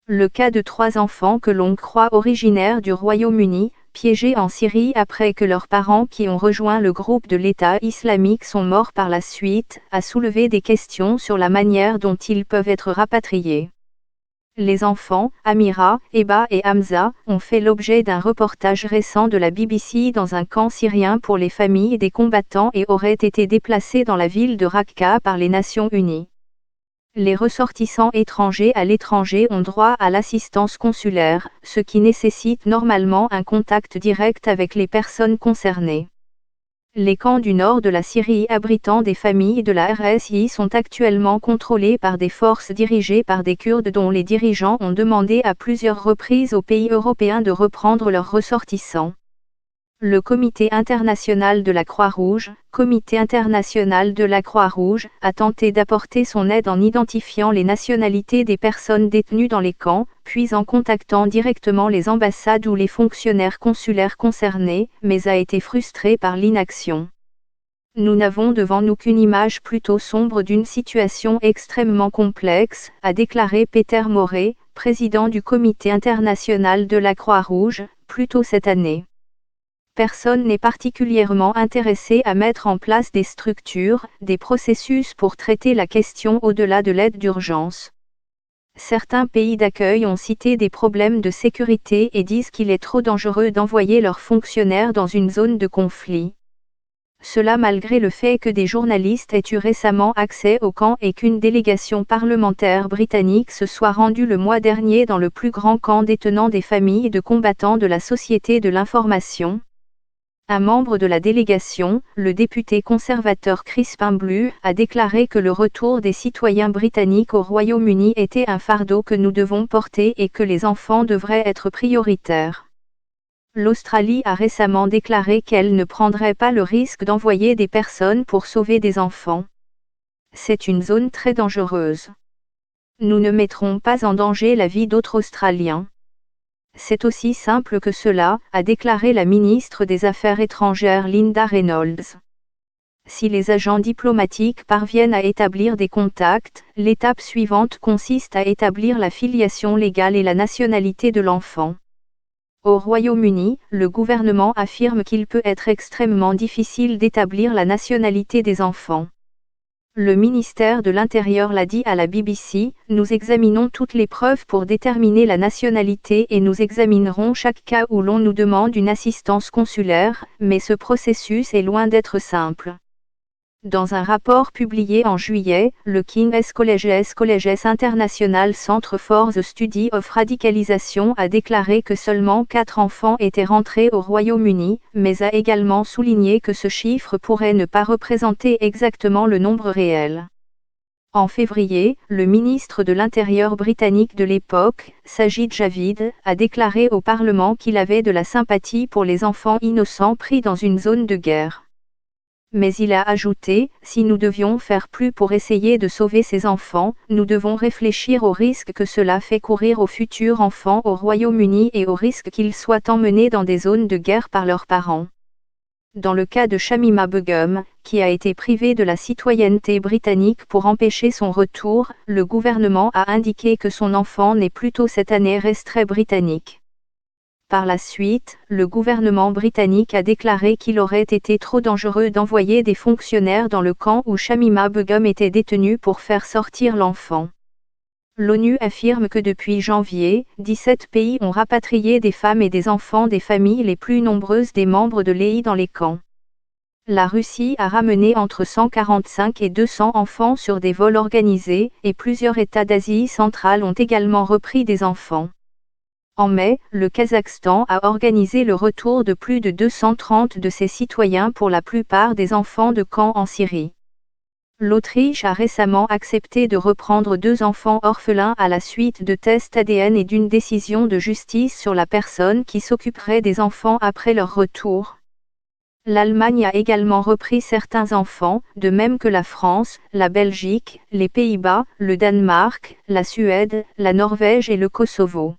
Le cas de 3 enfants que l'on croit originaires du Royaume-Uni, piégés en Syrie après que leurs parents qui ont rejoint le groupe de l'État islamique sont morts par la suite, a soulevé des questions sur la manière dont ils peuvent être rapatriés. Les enfants, Amira, Eba et Hamza, ont fait l'objet d'un reportage récent de la BBC dans un camp syrien pour les familles des combattants et auraient été déplacés dans la ville de Raqqa par les Nations Unies. Les ressortissants étrangers à l'étranger ont droit à l'assistance consulaire, ce qui nécessite normalement un contact direct avec les personnes concernées. Les camps du nord de la Syrie abritant des familles de la RSI sont actuellement contrôlés par des forces dirigées par des Kurdes dont les dirigeants ont demandé à plusieurs reprises aux pays européens de reprendre leurs ressortissants. Le Comité international de la Croix-Rouge, Comité international de la Croix-Rouge, a tenté d'apporter son aide en identifiant les nationalités des personnes détenues dans les camps, puis en contactant directement les ambassades ou les fonctionnaires consulaires concernés, mais a été frustré par l'inaction. Nous n'avons devant nous qu'une image plutôt sombre d'une situation extrêmement complexe, a déclaré Peter Morey, président du Comité international de la Croix-Rouge, plus tôt cette année. Personne n'est particulièrement intéressé à mettre en place des structures, des processus pour traiter la question au-delà de l'aide d'urgence. Certains pays d'accueil ont cité des problèmes de sécurité et disent qu'il est trop dangereux d'envoyer leurs fonctionnaires dans une zone de conflit. Cela malgré le fait que des journalistes aient eu récemment accès au camp et qu'une délégation parlementaire britannique se soit rendue le mois dernier dans le plus grand camp détenant des familles de combattants de la Société de l'information. Un membre de la délégation, le député conservateur Crispin Blue, a déclaré que le retour des citoyens britanniques au Royaume-Uni était un fardeau que nous devons porter et que les enfants devraient être prioritaires. L'Australie a récemment déclaré qu'elle ne prendrait pas le risque d'envoyer des personnes pour sauver des enfants. C'est une zone très dangereuse. Nous ne mettrons pas en danger la vie d'autres Australiens. C'est aussi simple que cela, a déclaré la ministre des Affaires étrangères Linda Reynolds. Si les agents diplomatiques parviennent à établir des contacts, l'étape suivante consiste à établir la filiation légale et la nationalité de l'enfant. Au Royaume-Uni, le gouvernement affirme qu'il peut être extrêmement difficile d'établir la nationalité des enfants. Le ministère de l'Intérieur l'a dit à la BBC, nous examinons toutes les preuves pour déterminer la nationalité et nous examinerons chaque cas où l'on nous demande une assistance consulaire, mais ce processus est loin d'être simple. Dans un rapport publié en juillet, le King's College's International Centre for the Study of Radicalisation a déclaré que seulement 4 enfants étaient rentrés au Royaume-Uni, mais a également souligné que ce chiffre pourrait ne pas représenter exactement le nombre réel. En février, le ministre de l'Intérieur britannique de l'époque, Sajid Javid, a déclaré au Parlement qu'il avait de la sympathie pour les enfants innocents pris dans une zone de guerre. Mais il a ajouté, si nous devions faire plus pour essayer de sauver ces enfants, nous devons réfléchir au risque que cela fait courir aux futurs enfants au Royaume-Uni et au risque qu'ils soient emmenés dans des zones de guerre par leurs parents. Dans le cas de Shamima Begum, qui a été privée de la citoyenneté britannique pour empêcher son retour, le gouvernement a indiqué que son enfant né plus tôt cette année resterait britannique. Par la suite, le gouvernement britannique a déclaré qu'il aurait été trop dangereux d'envoyer des fonctionnaires dans le camp où Shamima Begum était détenue pour faire sortir l'enfant. L'ONU affirme que depuis janvier, 17 pays ont rapatrié des femmes et des enfants des familles les plus nombreuses des membres de l'EI dans les camps. La Russie a ramené entre 145 et 200 enfants sur des vols organisés, et plusieurs États d'Asie centrale ont également repris des enfants. En mai, le Kazakhstan a organisé le retour de plus de 230 de ses citoyens pour la plupart des enfants de camps en Syrie. L'Autriche a récemment accepté de reprendre 2 enfants orphelins à la suite de tests ADN et d'une décision de justice sur la personne qui s'occuperait des enfants après leur retour. L'Allemagne a également repris certains enfants, de même que la France, la Belgique, les Pays-Bas, le Danemark, la Suède, la Norvège et le Kosovo.